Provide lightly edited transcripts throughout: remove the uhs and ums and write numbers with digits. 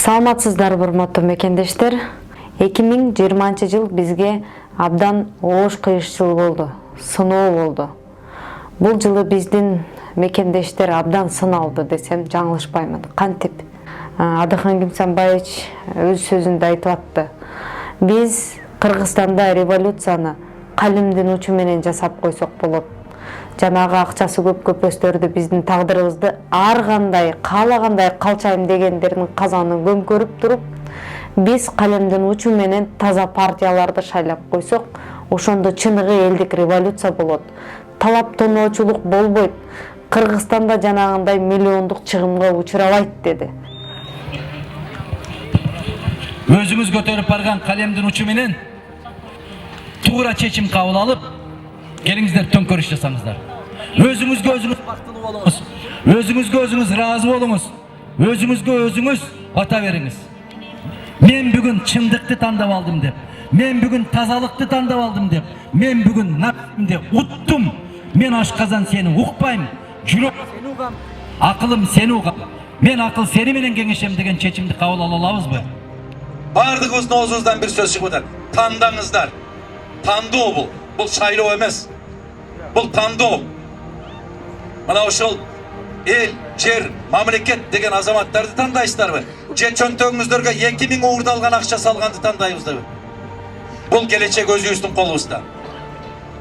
Саламатсыздар, урматтуу мекендештер. 2020 жыл бизге абдан оош кыйышчыл болду, сыноо болду. Бул жылы биздин мекендештер абдан сыналды десем жаңылышпаймын. Кантип? Адыхан Кимсанбаевич өз сөзүндө айтып атты. Биз Кыргызстанда революцияны калемдин учу менен жасап койсок болот. Жанагы акчасы көп көпөстөрдү биздин тагдырыбызды ар кандай каалагандай калчайм дегендердин казанын көмкөрүп туруп, биз калемдин учу менен таза партияларды шайлап койсок, ошондо чыныгы элдик революция болот. Талап тоноочулук болбойт. Кыргызстанда жанагындай миллиондук чыгымга учурабайт деди. Өзүңүз көтөрүп барган калемдин учу менен туура чечим кабыл алып, келиңиздер төңкөрүш жасаңыздар. Өзүңүзгө өзүңүз бактылуу болуңуз. Өзүңүзгө өзүңүз ыраазы болуңуз. Өзүңүзгө өзүңүз ата бериңиз. Мен бүгүн чындыкты тандап алдым деп, мен бүгүн тазалыкты тандап алдым деп, мен бүгүн нафсимди уттум. Мен ашказан сени укпайм, жүрөк сени угам, акылым сени угам. Мен акыл сени менен кеңешем деген чечимди кабыл ала алабызбы? Бардыгыбыздын оозубуздан бир сөз чыгып атат. Тандаңыздар. Тандоо бул шайлоо эмес. Бул тандоо. Мына ошол эл, жер, мамлекет деген азаматтарды тандайсыздарбы? Же чөнтөгүңүздөргө 2000 уурдалган акча салганды тандайбызбы? Бул келечек өзүбүздүн колубузда.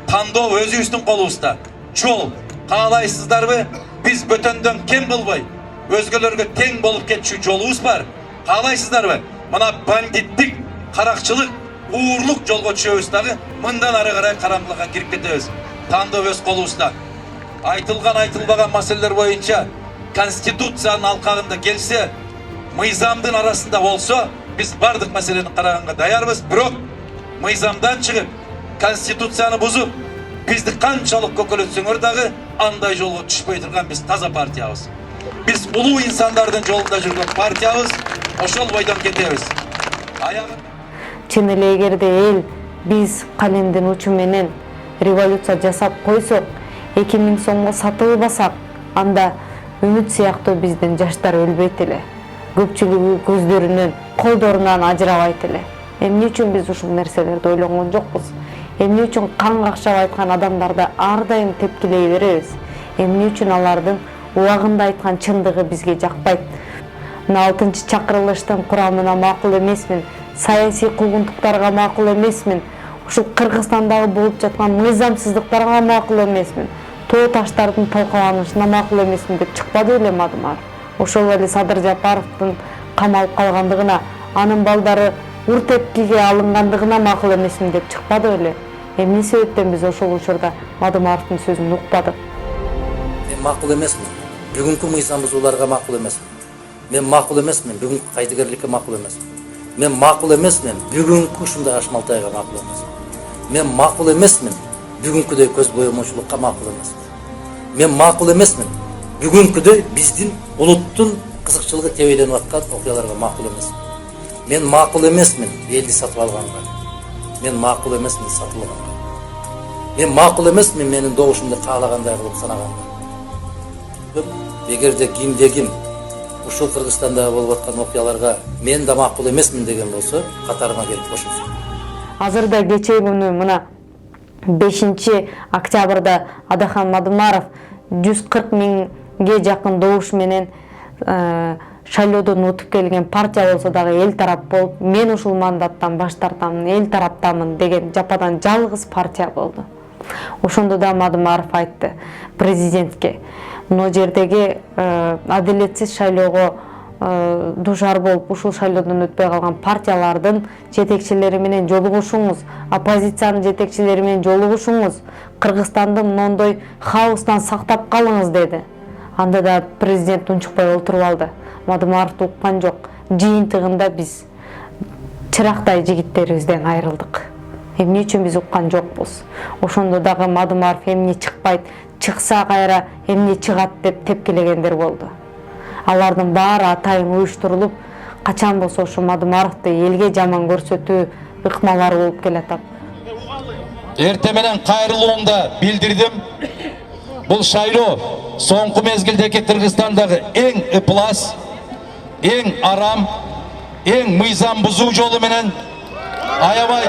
Тандоо өзүбүздүн колубузда. Жол каалайсыздарбы? Биз бөтөндөн кем болбой, өзгөлөргө тең болуп кетчү жолубуз бар. Каалайсыздарбы? Мына бандиттик, каракчылык, уурлук жолго түшөбүз дагы, мындан ары карай караңгылыкка кирип кетебиз. Тандоо өз колубузда. Айтылган айтылбаган маселелер боюнча конституциянын алкагында келсе, мыйзамдын арасында болсо, биз бардык маселени караганга даярбыз. Бирок мыйзамдан чыгып, конституцияны бузуп, бизди канчалык көкөлөтсөңөр дагы андай жолго түшпөй турган биз таза партиябыз. Биз улуу инсандардын жолунда жүргөн партиябыз, ошол бойдон кетебиз. Чын эле эгерде эл биз калемдин учу менен революция жасап койсок, 2000 сомго сатылбасак, анда үмүт сыяктуу биздин жаштар өлбөйт эле. Көпчүлүгү көздөрүнөн, колдорунан ажырабайт эле. Эмне үчүн биз ушул нерселерди ойлонгон жокпуз? Эмне үчүн кан какшап айткан адамдарды ар дайым тепкилей беребиз? Эмне үчүн алардын убагында айткан чындыгы бизге жакпайт? Мына 6-чакырылыштын курамына макул эмесмин, саясий куугунтуктарга макул эмесмин, ушул Кыргызстандагы болуп жаткан мыйзамсыздыктарга макул эмесмин, тоо таштардын талкаланышына макул эмесмин деп чыкпады эле Мадымар. Ошол эле Садыр Жапаровдун камалып калгандыгына, анын балдары уртепкиге алынгандыгына макул эмесмин деп чыкпады эле. Эмне себептен биз ошол учурда Мадымаровдун сөзүн укпадык? Мен макул эмесмин. Бүгүнкү мыйзам бузууларга макул эмесмин. Мен макул эмесмин. Бүгүнкү кайдыгерликке макул эмесмин. Мен макул эмесмин. Бүгүнкү ушундай ашмалтайга макул эмесмин. Мен макул эмесмин. Бүгүнкүдөй көз боемочулукка макул эмесмин. Мен макул эмесмин. Бүгүнкүдөй биздин улуттун кызыкчылыгы тебеленип аткан окуяларга макул эмесмин. Мен макул эмесмин элди сатып алганга. Мен макул эмесмин сатылганга. Мен макул эмесмин менин добушумду каалагандай кылып санаганга. Эгерде кимде-ким ушул Кыргызстанда болуп аткан окуяларга мен да макул эмесмин деген болсо, катарыма келип кошулсун. Азырда кечээ күнү мына 5-октябрда Адахан Мадымаров 140 миңге жакын добуш менен шайлоодон утуп келген партия болсо дагы эл тарап болуп, мен ушул мандаттан баш тартамын, эл тараптамын деген жападан жалгыз партия болду. Ошондо да Мадымаров айтты президентке, мына жердеги адилетсиз шайлоого душар болуп, ушул шайлоодон өтпөй калган партиялардын жетекчилери менен жолугушуңуз, оппозициянын жетекчилери менен жолугушуңуз, Кыргызстанды мондой хаостан сактап калыңыз деди. Анда да президент унчукпай олтуруп алды. Мадымаровду уккан жок. Жыйынтыгында биз чырактай жигиттерибизден айрылдык. Эмне үчүн биз уккан жокпуз? Ошондо дагы Мадымаров эмне чыкпайт, чыкса кайра эмне чыгат деп тепкилегендер болду. Алардын баары атайын уюштурулуп, качан болсо ошо Мадымаровду элге жаман көрсөтүү ыкмалары болуп келатат. Эрте менен кайрылуумда билдирдим. Бул шайлоо соңку мезгилдеги Кыргызстандагы эң ыплас, эң арам, eң мыйзам бузуу жолу менен аябай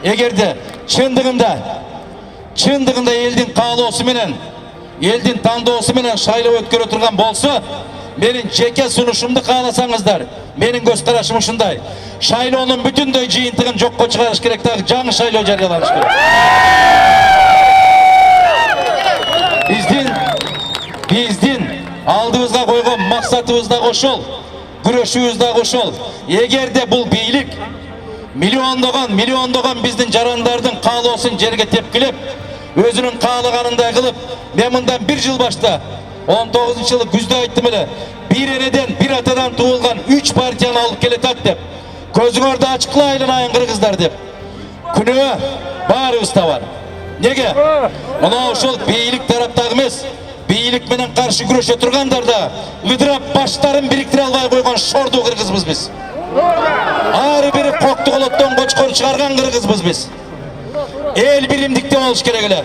эгерде чындыгында элдин каалоосу менен, элдин тандоосу менен шайлоо өткөрө турган болсо, менин жеке сунушумду кааласаңыздар, менин көз карашым ушундай. Шайлоонун бүтүндөй жыйынтыгын жокко чыгарыш керек, дагы жаңы шайлоо жарыяланыш керек. Биздин алдыбызга койгон максатыбыз да ошол, күрөшүбүз да ошол. Эгерде бул бийлик миллиондогон биздин жарандардын каалоосун жерге тепкилеп, өзүнүн каалаганындай кылып, мен мындан 1 жыл башта 19-жылы күздө айттым эле, бир энеден, бир атадан туулган 3 партияны алып келетат деп. Көзүңөрдү ачыклайлын айын кыргыздар деп. Күнөө баарыбызда бар. Неге? Мына ошол бийлик тараптагы эмес, бийлик менен каршы күрөшө тургандар да ыдырап баштарын бириктире албай койгон шорду кыргызбыз биз. Ары бири кокту колоттон кочкор чыгарган кыргызбыз биз. Эл биримдикте болуш керек эле.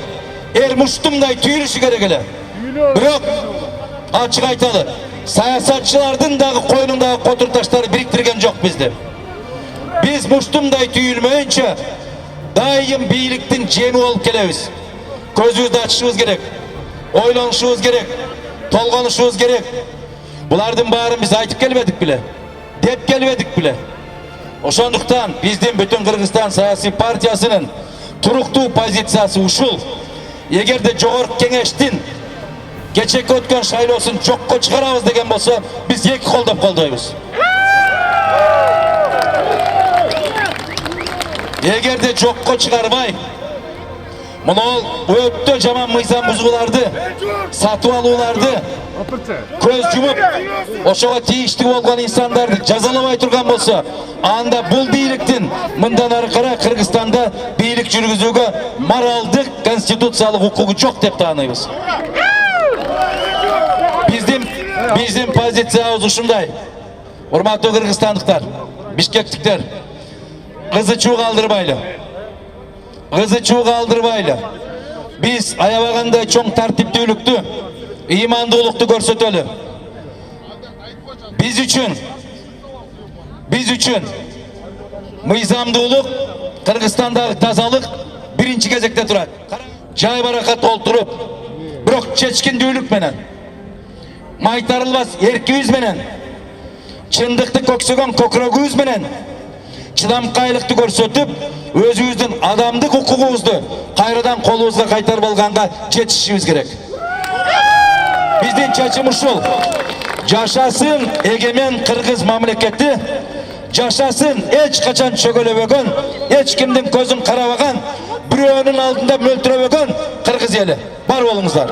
Эр муштумдай түйүлүшү керек эле. Бирок ачык айталы, саясатчылардын дагы койнундагы котур таштары бириктирген жок бизди. Биз муштумдай түйүлмөйүнчө дайым бийликтин жеми болуп келебиз. Көзүбүздү ачышыбыз керек, ойлонушубуз керек, толгонушубуз керек. Булардын баарын биз айтып келбедик беле, деп келбедик беле. Ошондуктан биздин бүтүн Кыргызстан саясий партиясынын туруктуу позициясы ушул. Эгерде жогорку кеңештин кечеки өткөн шайлоосун жокко чыгарабыз деген болсо, биз эки колдоп колдойбуз. Эгерде жокко чыгарбай, мына өтө жаман мыйзам бузууларды, сатып алууларды көз жумуп, ошого тийиштүү болгон инсандарды жазалабай турган болсо, анда бул бийликтин мындан ары карай Кыргызстанда бийлик жүргүзүүгө моралдык, конституциялык укугу жок деп тааныйбыз. Биздин позициябыз ушундай. Урматтуу кыргызстандыктар, бишкектиктер, кызычуу калтырбайлы. Биз аябагандай чоң тартиптүүлүктү, ыймандуулукту көрсөтөлү. Биз үчүн мыйзамдуулук, Кыргызстандагы тазалык биринчи кезекте турат. Жай баракат олтуруп, бирок чечкиндүүлүк менен, майтарылбас эркибиз менен, чындыкты көксөгөн көкүрөгүбүз менен, чыдамкайлыкты көрсөтүп, өзүбүздүн адамдык укугубузду кайрадан колубузга кайтарып алганга жетишибиз керек. Биздин чечим ушул. Жашасын эгемен кыргыз мамлекети, жашасын эч качан чөгөлөбөгөн, эч кимдин көзүн карабаган, бирөөнүн алдында мөлтүрөбөгөн кыргыз эли. Бар болуңуздар.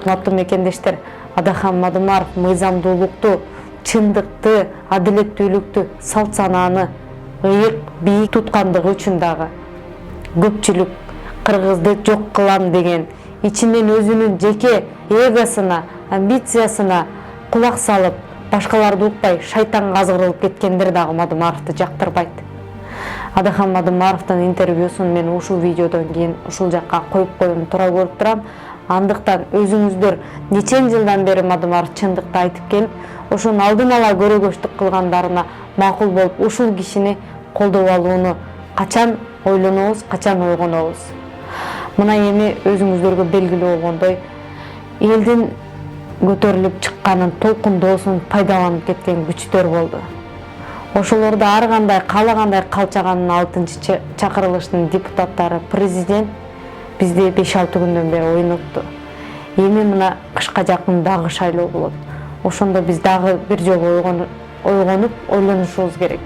Урматтуу мекендештер, Адахан Мадымаров мыйзамдуулукту, чындыкты, адилеттүүлүктү, салт санааны ыйык бийик туткандыгы үчүн дагы көпчүлүк кыргызды жок кылам деген ичинен өзүнүн жеке эгосуна, амбициясына кулак салып, башкаларды укпай шайтанга азгырылып кеткендер дагы Мадымаровду жактырбайт. Адахан Мадымаровдун интервьюсун мен ушул видеодон кийин ушул жакка коюп коюм тура көрүп турам. Андыктан өзүңүздөр нечен жылдан бери Мадымаров чындыкты айтып келип, ошонун алдын ала көрөгөчтүк кылгандарына макул болуп, ушул кишини колдоп алууну качан ойлонобуз, качан ойгонобуз. Мына эми өзүңүздөргө белгилүү болгондой, элдин көтөрүлүп чыкканын, толкундоосун пайдаланып кеткен күчтөр болду. Ошолорду ар кандай каалагандай калчаганын 6-чы чакырылыштын депутаттары, президент бизди 5-6 күндөн бери ойнотту. Эми мына кышка жакын дагы шайлоо болот. Ошондо биз дагы бир жолу ойгонуп, ойлонушубуз керек.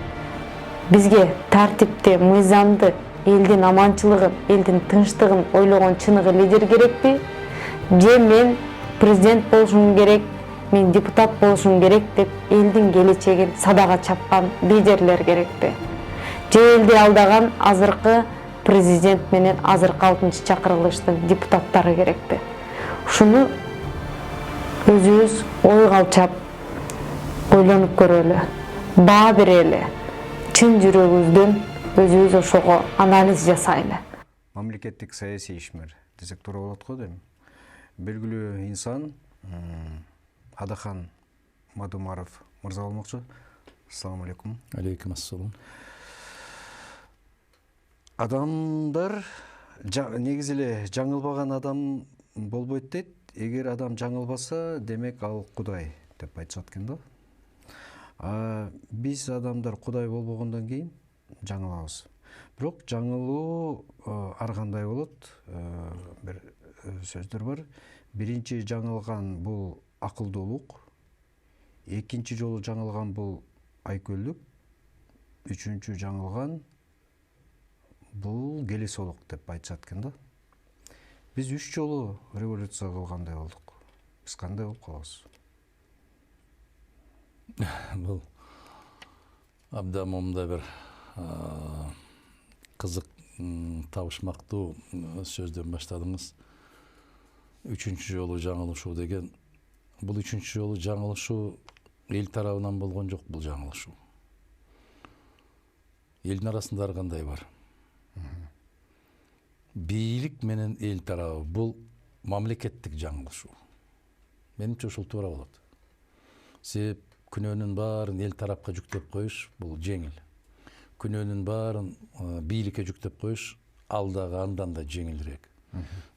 Бизге тартипти, мыйзамды, элдин аманчылыгын, элдин тынчтыгын ойлогон чыныгы лидер керекпи? Же мен президент болушум керек, мен депутат болушум керек деп элдин келечегин садага чапкан лидерлер керекпи? Же элди алдаган азыркы президент менен азыркы 6-чы чакырылыштын депутаттары керекпи? Ушуну өзүбүз ой калчап ойлонуп көрөлү, баа берели, чын жүрөгүбүздөн өзүбүз ошого анализ жасайлы. Мамлекеттик саясий ишмер десек туура болот го дейм. белгілі инсан Адахан Мадумаров мырза болмақшы. Ассаламу алейкум. Алейкум ассалам. Адамдар негізілі жаңылбаған адам болбойт дейт. Егер адам жаңылбаса, демек ал Құдай деп айтышат экен да. Биз адамдар Құдай болбогондон кийин жаңылабыз. Бирок жаңылуу ар кандай болот? Бир сөздөр бар. Биринчи жаңылган бул акылдуулук, экинчи жолу жаңылган бул айкөлдүк, үчүнчү жаңылган бул келесолук деп айтышат экен да. Биз 3 жолу революция кылгандай болдук. Биз кандай болуп калабыз? Бұл абдан момда бір қызық табышмактуу сөзден баштадыңыз. Үчүнчү жолу жаңылышуу деген. Бұл үчүнчү жолу жаңылышуу эл тарабынан болгон жок, бұл жаңылышуу. Элдин арасында кандай бар? Бийлик менен эл тарабы бұл мамлекеттик жаңылышуу. Менимче ушул туура болот. Себеп күнөөнүн баарын эл тарапка жүктөп коюш бул жеңил. Күнөөнүн баарын бийликке жүктөп коюш алдагы андан да жеңилирээк.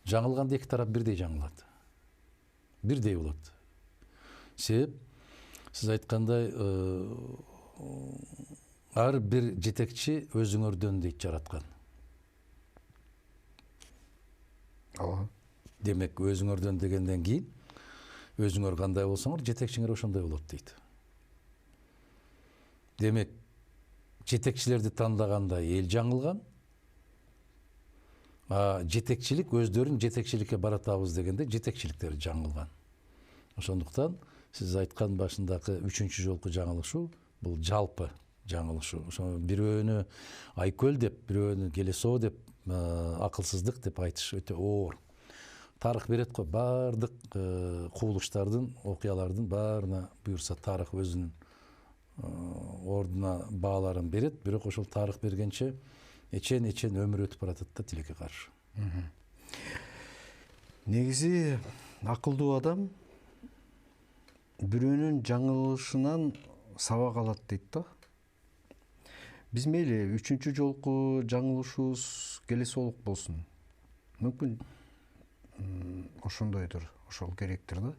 Жаңылганда эки тарап бирдей жаңылат. Бирдей болот. Себеп сиз айткандай ар бир жетекчи өзүңөрдөн дейт жараткан. Демек өзүңөрдөн дегенден кийин өзүңөр кандай болсоңор, жетекчиңер ошондой болот дейт. Демек, жетекчилерди тандаганда эл жаңылган, жетекчилик өздөрүн жетекчиликке баратабыз дегенде жетекчиликтери жаңылган. Ошондуктан сиз айткан башындагы 3-чү жолку жаңылышуу бул жалпы жаңылышуу. Ошо бирөөнү айкөл деп, бирөөнү келесоо деп, акылсыздык деп айтыш өтө оор. Тарых берет го, бардык кубулуштардын, окуялардын баарына буюрса тарых өзүнүн ордуна бааларын берет, бирок ошол тарых бергенче эчен өмүр өтүп баратат да тилекке каршы. Негизи акылдуу адам бирөөнүн жаңылышынан сабак алат дейт да. Биз мейли 3-чү жолку жаңылышуубуз келесолук болсун. Мүмкүн ошондойдур, ошол керектир да.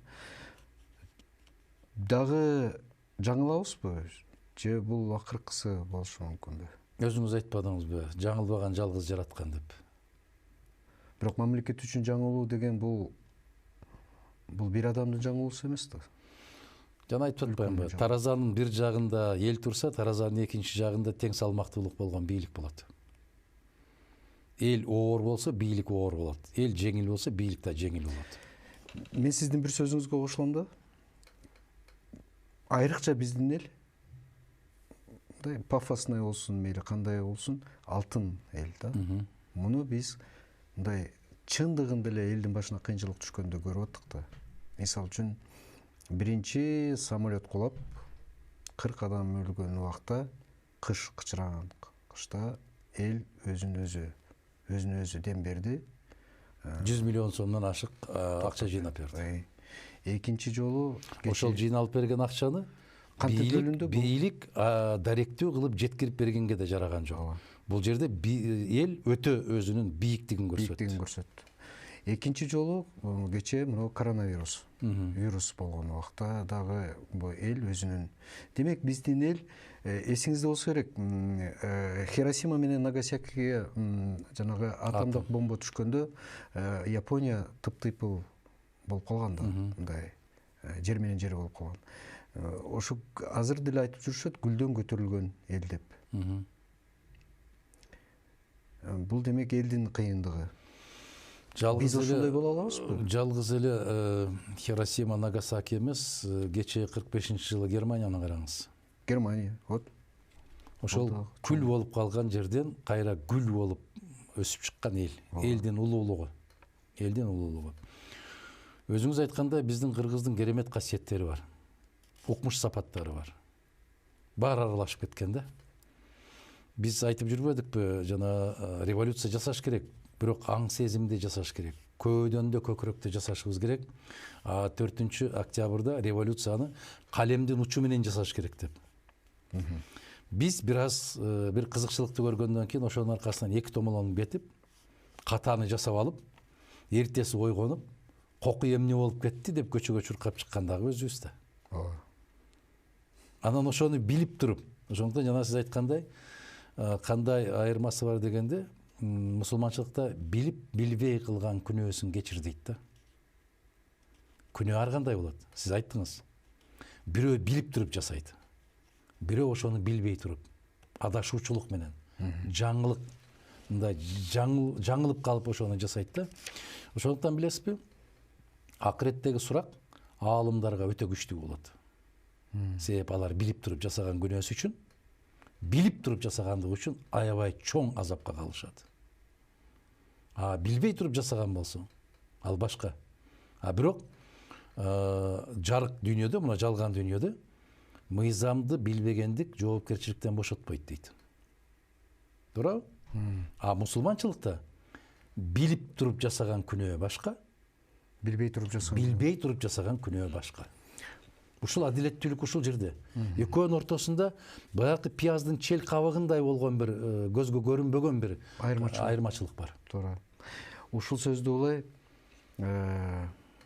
Дагы жаңылабызбы? Же бул акыркысы болушу мүмкүнбү? Өзүңүз айтпадыңызбы, жаңылбаган жалгыз жараткан деп. Бирок мамлекет үчүн жаңылуу деген бул бир адамдын жаңылуусу эмес да. Жана айтып атпаймынбы? Таразанын бир жагында эл турса, таразанын экинчи жагында тең салмактуулук болгон бийлик болот. Эл оор болсо, бийлик оор болот. Эл жеңил болсо, бийлик да жеңил болот. Мен сиздин бир сөзүңүзгө кошулам да. Айрыкча биздин эл мындай пафосный болсун, мейли кандай болсун, алтын эл да. Муну биз мындай чындыгында эле элдин башына кыйынчылык түшкөндө көрүп аттык да. Мисалы үчүн биринчи самолет кулап 40 адам өлгөн убакта, кыш кычыраган кышта эл өзүн өзү дем берди. 100 миллион сомдон ашык акча жыйнап берди. Экинчи жолу ошол жыйналып берген акчаны бийлик даректүү кылып жеткирип бергенге да жараган жок. Бул жерде эл өтө өзүнүн бийиктигин көрсөттү. Экинчи жолу кечээ мына коронавирус болгон убакта дагы бул эл өзүнүн. Демек биздин эл эсиңизде болсо керек, Хиросима менен Нагасакиге жанагы атомдук бомба түшкөндө Япония тыптыйпыл болуп калган да, мындай жер менен жер болуп калган. Ошо азыр деле айтып жүрүшөт, гүлдөн көтөрүлгөн эл деп. Бул демек элдин кыйындыгы. Биз ошондой боло алабызбы? Жалгыз эле Хиросима, Нагасаки эмес, кечээ 45-жылы Германияны караңыз. Германия, вот. Ошол күл болуп калган жерден кайра гүл болуп өсүп чыккан эл. Элдин улуулугу. Өзүңүз айткандай, биздин кыргыздын керемет касиеттери бар. Укмуш сапаттары бар. Баары аралашып кеткен да. Биз айтып жүрбөдүкпү, жана революция жасаш керек, бирок аң сезимде жасаш керек. көбөдөн да көкүрөктө жасашыбыз керек. 4 октябрда революцияны калемдин учу менен жасаш керек деп. Биз бир кызыкчылыкты көргөндөн кийин ошонун аркасынан 2 томолону бетип, катаны жасап алып, эртеси ойгонуп, коку эмне болуп кетти деп көчөгө чуркап чыккандагы өзүбүз да. Анан ошону билип туруп, ошондуктан жана сиз айткандай, кандай айырмасы бар дегенде, мусулманчылыкта билип билбей кылган күнөөсүн кечир дейт да. Күнөө ар кандай болот? Сиз айттыңыз. Бирөө билип туруп жасайт. Бирөө ошону билбей туруп, адашуучулук менен, жаңылык, мындай жаңылып калып ошону жасайт да. Ошондуктан билесизби? Акыреттеги сурак аалымдарга өтө күчтүү болот. Себеп алар билип туруп жасаган күнөөсү үчүн, билип туруп жасагандыгы үчүн аябай чоң азапка калышат. Билбей туруп жасаган болсо, ал башка. Бирок жарык дүйнөдө, мына жалган дүйнөдө мыйзамды билбегендик жоопкерчиликтен бошотпойт дейт. Туурабы? Мусулманчылыкта билип туруп жасаган күнөө башка, Билбей туруп жасаган күнөө башка. Ушул адилеттүүлүк ушул жерде. Экөөнүн ортосунда баягы пияздын чел кабыгындай болгон бир көзгө көрүнбөгөн бир айырмачылык бар. Туура. Ушул сөздү улай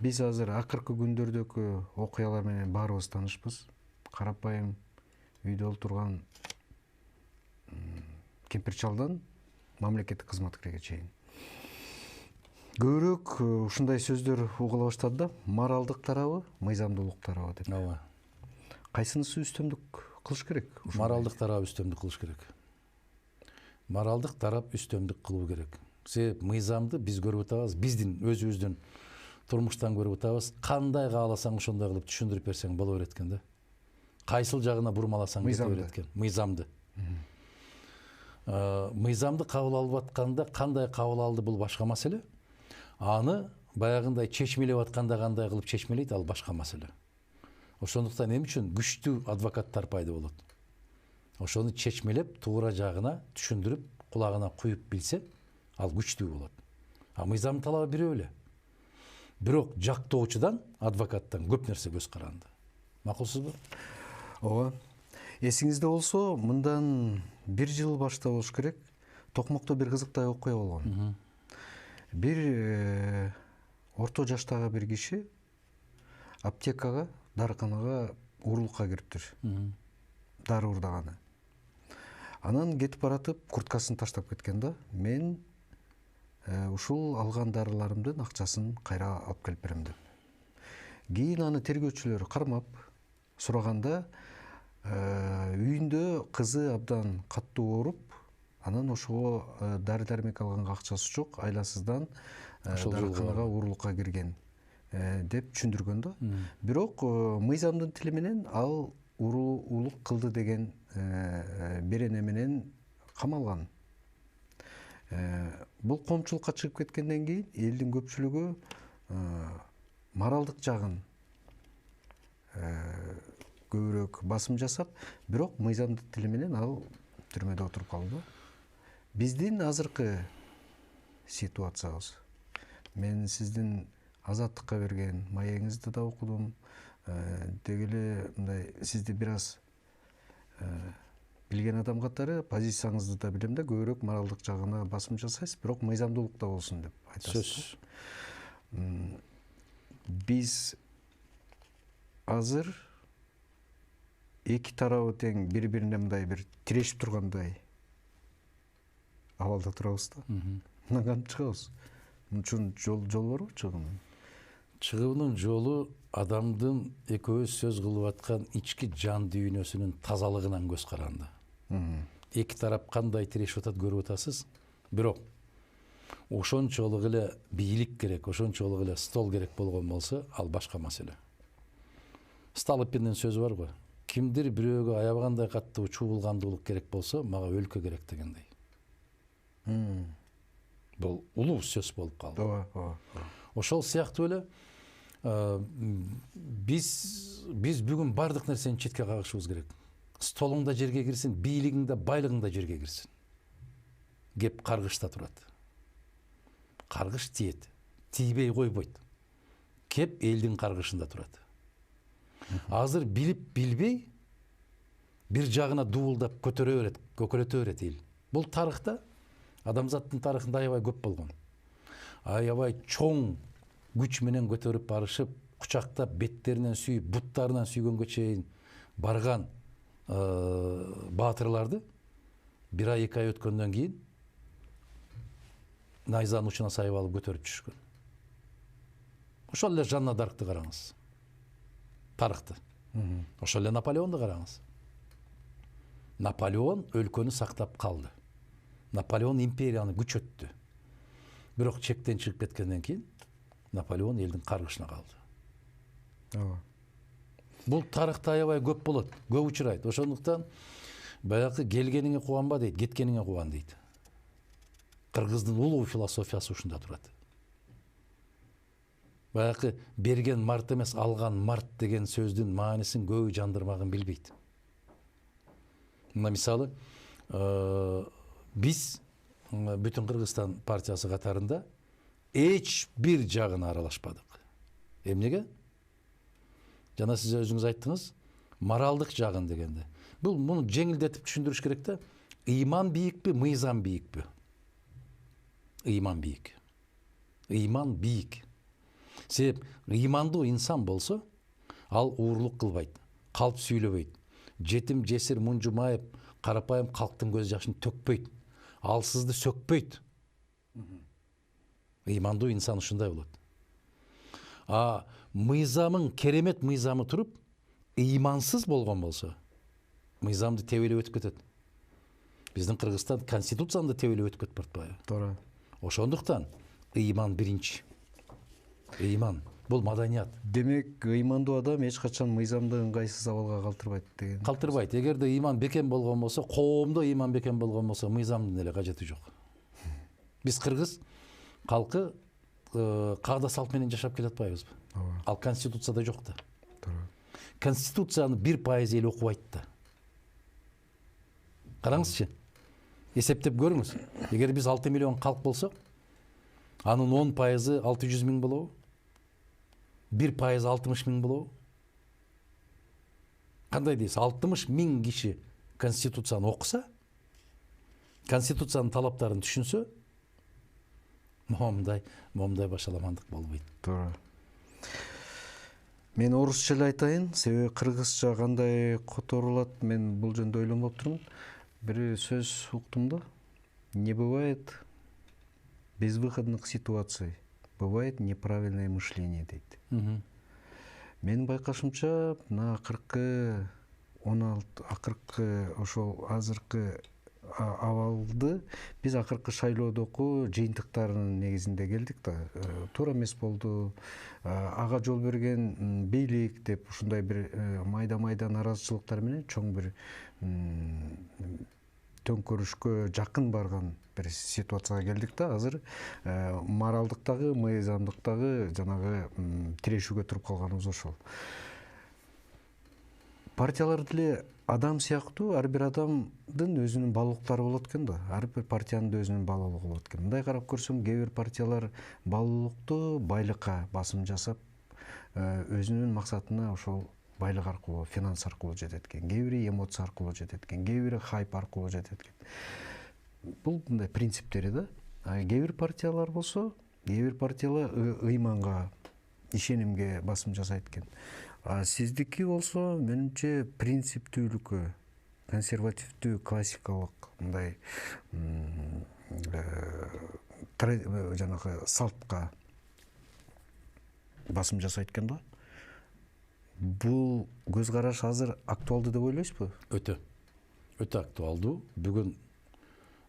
биз азыр акыркы күндөрдөгү окуялар менен баарыбыз таанышпыз. Карапайым үйдө отурган кемпир чалдан мамлекеттик кызматкерге чейин. Көбүрөөк ушундай сөздөр угула баштады да, моралдык тарабы, мыйзамдуулук тарабы деп. Ооба. Кайсынысы үстөмдүк кылыш керек? Моралдык тарап үстөмдүк кылыш керек. Моралдык тарап үстөмдүк кылуу керек. Себеп мыйзамды биз көрүп атабыз, биздин өзүбүздүн турмуштан көрүп атабыз. Кандай кааласаң ошондой кылып түшүндүрүп берсең боло берет экен да. Кайсыл жагына бурмаласаң кете берет экен. Мыйзамды. Мыйзамды кабыл алып атканда кандай кабыл алды бул башка маселе. Аны баягындай чечмелеп атканда кандай кылып чечмелейт, ал башка маселе. Ошондуктан эмне үчүн күчтүү адвокаттар пайда болот. Ошону чечмелеп, туура жагына түшүндүрүп, кулагына куюп билсе, ал күчтүү болот. Мыйзам талабы бирөө эле. Бирок жактоочудан, адвокаттан көп нерсе көз каранды. Макулсузбу? Ооба. Эсиңизде болсо, мындан 1 жыл башта болуш керек. Токмокто бир кызыктуу окуя болгон. Бир орто жаштагы бир киши аптекага, дарыканага уурулукка кириптир. Дары уурдаганы. Анан кетип баратып, курткасын таштап кеткен да. Мен ушул алган дарыларымдын акчасын кайра алып келип берем деп. Кийин аны тергөөчүлөр кармап сураганда, үйүндө кызы абдан каттуу ооруп, анан ошого дары-дармек алганга акчасы жок, айласыздан дарыканага уурулукка кирген деп түшүндүргөн да. Бирок мыйзамдын тили менен ал уурулук кылды деген берене менен камалган. Бул коомчулукка чыгып кеткенден кийин элдин көпчүлүгү моралдык жагын көбүрөөк басым жасап, бирок мыйзамдын тили менен ал түрмөдө отуруп калды. Биздин азыркы ситуациябыз. Мен сиздин Азаттыкка берген маегиңизди да окудум. Деги эле мындай сизди бир аз билген адам катары позицияңызды да билем да, көбүрөөк моралдык жагына басым жасайсыз, бирок мыйзамдуулукта болсун деп айтасыз. Биз азыр эки тарабы тең бири-бирине мындай бир тирешип тургандай абалда турабыз да. Мындан кантип чыгабыз? Мун үчүн жол барбы чыгуунун? Чыгуунун жолу адамдын экөөбүз сөз кылып аткан ички жан дүйнөсүнүн тазалыгынан көз каранды. Эки тарап кандай тирешип атат көрүп атасыз. Бирок ошончолук эле бийлик керек, ошончолук эле стол керек болгон болсо, ал башка маселе. Столыпиндин сөзү бар го. Кимдир бирөөгө аябагандай катуу чуулгандуулук керек болсо, мага өлкө керек дегендей. Бул улуу сөз болуп калды. Ошол сыяктуу эле биз бүгүн бардык нерсени четке кагышыбыз керек. Столуңда жерге кирсин, бийлигиңде, байлыгыңда жерге кирсин. Кеп каргышта турат. Каргыш тиет. тийбей койбойт. Кеп элдин каргышында турат. Азыр билип билбей бир жагына дуулдап көкөрөтө берет эл. Бул тарыхта, адамзаттын тарыхында аябай көп болгон. Аябай чоң күч менен көтөрүп барышып, кучактап, беттеринен сүйүп, буттарынан сүйгөнгө чейин барган баатырларды бир ай, 2 ай өткөндөн кийин найзанын учуна сайып алып көтөрүп түшкөн. Ошол эле Жанна Даркты караңыз. Тарыхты. Ошол эле Наполеонду караңыз. Наполеон өлкөнү сактап калды. Наполеон империяны күчөттү. Бирок чектен чыгып кеткенден кийин Наполеон элдин каргышына калды. Ооба. Бул тарыхта аябай көп болот, көп учурайт. Ошондуктан баягы келгениңе кубанба дейт, кеткениңе кубан дейт. Кыргыздын улуу философиясы ушунда турат. Баягы берген март эмес, алган март деген сөздүн маанисин көбү жандырмагын билбейт. Мына мисалы, биз бүтүн Кыргызстан партиясы катарында эч бир жагына аралашпадык. Эмнеге? Жана сиз өзүңүз айттыңыз, моралдык жагын дегенде. Бул муну жеңилдетип түшүндүрүш керек да. Ыйман бийикпи, мыйзам бийикпи? Ыйман бийик. Ыйман бийик. Себеп ыймандуу инсан болсо, ал уурлук кылбайт, калп сүйлөбөйт, жетим жесир мунжумайып, карапайым калктын көз жашын төкпөйт, алсызды сөкпөйт. Ыймандуу инсан ушундай болот. Мыйзамың керемет мыйзамы туруп, ыймансыз болгон болсо, мыйзамды тебелеп өтүп кетет. Биздин Кыргызстан конституцияны тебелеп өтүп кетип баратпайбы? Туура. Ошондуктан ыйман биринчи. Ыйман бул маданият. Демек, ыймандуу адам эч качан мыйзамды ыңгайсыз абалга калтырбайт деген. Калтырбайт. Эгерде ыйман бекем болгон болсо, коомдо ыйман бекем болгон болсо, мыйзамдын эле кажети жок. Биз кыргыз калкы каада салт менен жашап келатпайбызбы? Ал конституцияда жок да. Конституцияны 1% эл окубайт да. Караңызчы. Эсептеп көрүңүз. Эгер биз 6 миллион калк болсок, анын 10% 600 миң болобу? 1% 60 миң болобу? Кандай дейсиз? 60 миң киши конституцияны окуса, конституциянын талаптарын түшүнсө, момундай башаламандык болбойт. Туура. Мен орусча эле айтайын, себеби кыргызча кандай которулат, мен бул жөнүндө ойлонуп турмун. Бир сөз уктум да. Не бывает безвыходных ситуаций, бывает неправильное мышление дейт. Менин байкашымча, мына акыркы ошол азыркы абалды биз акыркы шайлоодогу жыйынтыктарынын негизинде келдик да. Туура эмес болду. Ага жол берген бийлик деп ушундай бир майда наразычылыктар менен чоң бир төңкөрүшкө жакын барган бир ситуацияга келдик да. Азыр моралдыктагы, мыйзамдыктагы жанагы тирешүүгө туруп калганыбыз ошол. Партиялар деле адам сыяктуу, ар бир адамдын өзүнүн баалуулуктары болот экен да. Ар бир партиянын да өзүнүн баалуулугу болот экен. Мындай карап көрсөм, кээ бир партиялар баалуулукту байлыкка басым жасап, өзүнүн максатына ошол байлык аркылуу, финанс аркылуу жетет экен. Кээ бири эмоция аркылуу жетет экен, кээ бири хайп аркылуу жетет экен. Бул мындай принциптери да. Кээ бир партиялар болсо, кээ бир партиялар ыйманга, ишенимге басым жасайт экен. Сиздики болсо, менимче принциптүүлүккө, консервативдүү, классикалык мындай жанагы салтка басым жасайт экен да. Бул көз караш азыр актуалдуу деп ойлойсузбу? Өтө актуалдуу. Бүгүн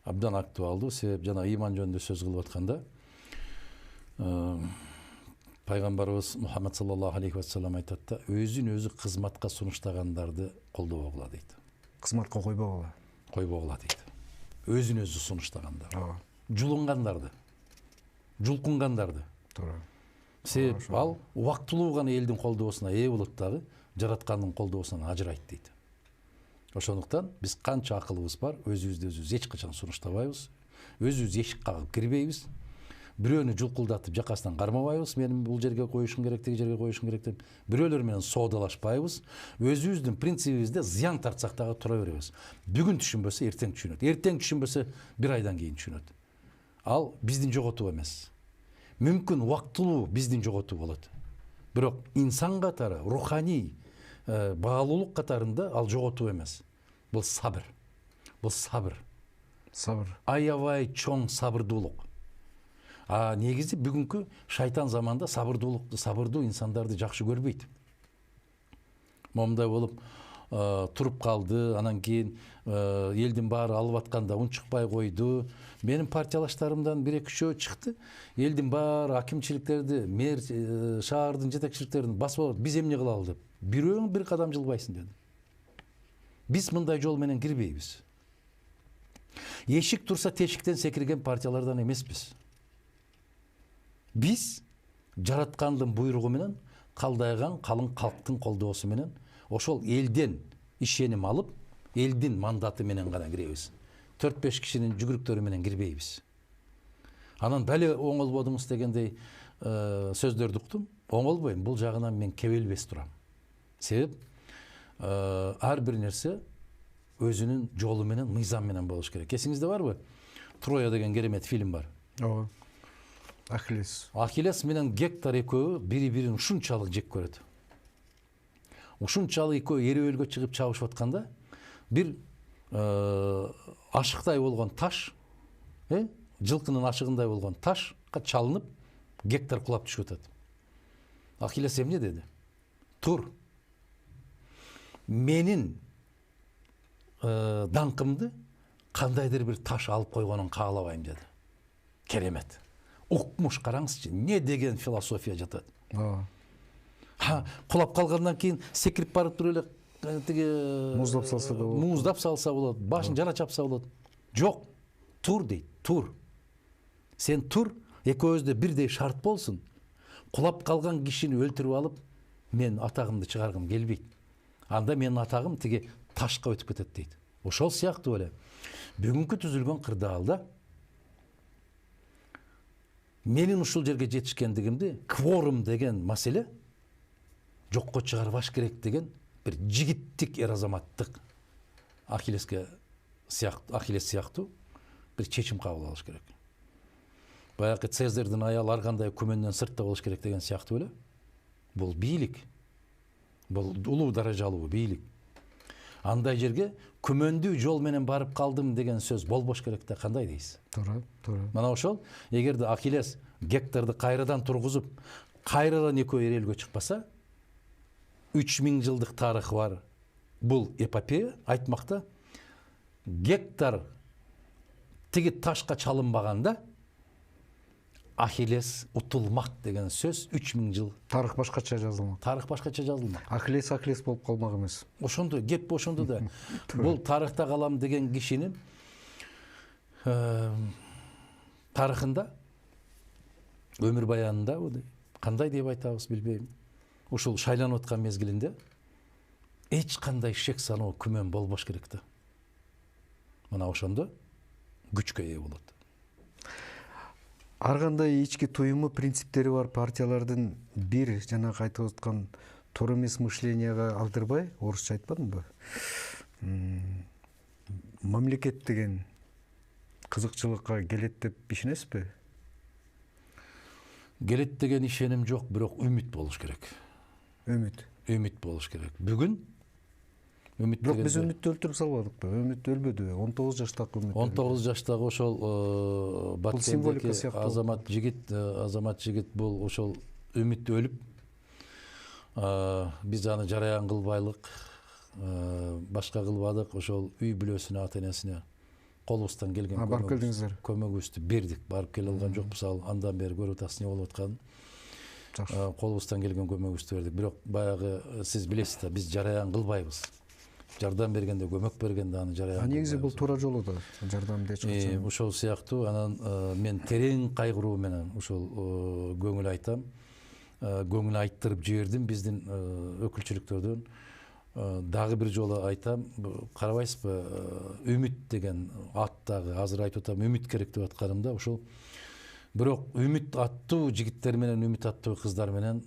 абдан актуалдуу. Себеп жана ыйман жөнүндө сөз кылып атканда, Пайгамбарыбыз Мухаммад саллаллаху алейхи ва саллям айтат да, өзүн өзү кызматка сунуштаганды колдобогула дейт. Кызматка койбогула. Койбогула дейт. Өзүн өзү сунуштаганды. Жулунгандарды, жулкунгандарды. Туура. Себеп ал убактылуу гана элдин колдоосуна ээ болот дагы, жараткандын колдоосунан ажырайт дейт. Ошондуктан биз канча акылыбыз бар, өзүбүздү өзүбүз эч качан сунуштабайбыз, өзүбүз эшик кагып кирбейбиз. бирөөнү жулкулдатып жакасынан кармабайбыз, менин бул жерге коюшум керек, тиги жерге коюшум керек деп бирөөлөр менен соодалашпайбыз. Өзүбүздүн принцибибизде зыян тартсак дагы тура беребиз. Бүгүн түшүнбөсө эртең түшүнөт, эртең түшүнбөсө бир айдан кийин түшүнөт. Ал биздин жоготуу эмес. Мүмкүн убактылуу биздин жоготуу болот. Бирок инсан катары, руханий баалуулук катарында ал жоготуу эмес. Бул сабыр. Бул сабыр. Сабыр. Аябай чоң сабырдуулук. Негизи бүгүнкү шайтан заманда сабырдуу инсандарды жакшы көрбөйт. Момундай болуп туруп калды, анан кийин элдин баары алып атканда унчукпай койду. Менин партиялаштарымдан 1-2 чыкты. Элдин баары акимчиликтерди, мэр, шаардын жетекчиликтерин басып алып, биз эмне кылалы деп. Бирөөң бир кадам жылбайсың деди. Биз мындай жол менен кирбейбиз. Эшик турса тешиктен секирген партиялардан эмеспиз. Биз жараткандын буйругу менен, калдайган калың калктын колдоосу менен ошол элден ишеним алып, элдин мандаты менен гана киребиз. 4-5 кишинин жүгүрүктөрү менен кирбейбиз. Анан бали оңолбодуңуз дегендей сөздөрдү уктум. Оңолбойм, бул жагынан мен кебелбес турам. Себеп ар бир нерсе өзүнүн жолу менен, мыйзам менен болуш керек. Эсиңизде барбы? Троя деген керемет фильм бар. Ооба. Ахиллес. Ахиллес менен Гектор экөө бири-бирин ушунчалык жек көрөт. Ушунчалык экөө эриөлгө чыгып чабышып атканда бир ашыктай болгон таш, жылкынын ашыгындай болгон ташка чалынып, Гектор кулап түшүп атат. Ахиллес эмне деди? Тур. Менин даңкымды кандайдыр бир таш алып койгонун каалабайм деди. Керемет. Укмуш, караңызчы, не деген философия жатат. Кулап калгандан кийин секирип барып туруп эле тиги муздап салса да болот. Муздап салса болот, башын жара чапса болот. Жок, тур дейт, тур. Сен тур, экөөбүздө бирдей шарт болсун. Кулап калган кишини өлтүрүп алып, мен атагымды чыгаргым келбейт. Анда менин атагым тиги ташка өтүп кетет дейт. Ошол сыяктуу эле бүгүнкү түзүлгөн кырдаалда менин ушул жерге жетишкендигимди кворум деген маселе жокко чыгарбаш керек деген бир жигиттик эр-азаматтык Ахиллес сыяктуу бир чечим кабыл алыш керек. Баягы Цезарьдын аялы ар кандай күмөндөн сыртта болуш керек деген сыяктуу эле. Бул бийлик. Бул улуу даражалуу бийлик. Андай жерге күмөндүү жол менен барып калдым деген сөз болбош керек да, кандай дейсиз? Туура. Мына ошол, эгерде Ахиллес Гекторду кайрадан тургузуп, кайрадан экөө эриөлгө чыкпаса, 3000 жылдык тарыхы бар бул эпопея айтмакта, Гектор тиги ташка чалынбаганда Ахиллес утулмак деген сөз 3000 жыл. Тарых башкача жазылмак. Тарых башкача жазылмак. Ахиллес болуп калмак эмес. Ошондо кеп ошондо да. Бул тарыхта калам деген кишинин тарыхында, өмүр баянында кандай деп айтабыз билбейм. Ушул шайланып аткан мезгилинде эч кандай шек саноо күмөн болбош керек да. Мына ошондо күчкө ээ болот. Ар кандай ички туюму, принциптери бар партиялардын бир жанагы айтып аткан тур эмес мышленияга алдырбай, орусча айтпадымбы? Мамлекет деген кызыкчылыкка келет деп ишенесизби? Келет деген ишеним жок, бирок үмүт болуш керек. Үмүт болуш керек. Бүгүн үмүт бирок биз үмүттү өлтүрүп салбадыкпы? Үмүт өлбөдү. 19 жаштагы үмүт. 19 жаштагы ошол Баткендеги азамат жигит бул ошол үмүт өлүп, биз аны жараян кылбайлык, башка кылбадык, ошол үй бүлөсүнө, ата-энесине колубуздан келген көмөгүбүздү бердик. Барып келе алган жокпуз, ал андан бери көрүп атасыз эмне болуп атканын. Колубуздан келген көмөгүбүздү бердик. Бирок баягы сиз билесиз да, биз жараян кылбайбыз. Жардам бергенде, көмөк бергенде аны жараян. Негизи бул туура жолу да, жардамды эч качан. Ошол сыяктуу, анан мен терең кайгыруу менен ушул көңүл айтам. Көңүл айттырып жибердим биздин өкүлчүлүктөрдөн. Дагы бир жолу айтам, карабайсызбы, үмүт деген аттагы азыр айтып атам, үмүт керек деп атканымда ошол Бирок үмүт аттуу жигиттер менен үмүт аттуу кыздар менен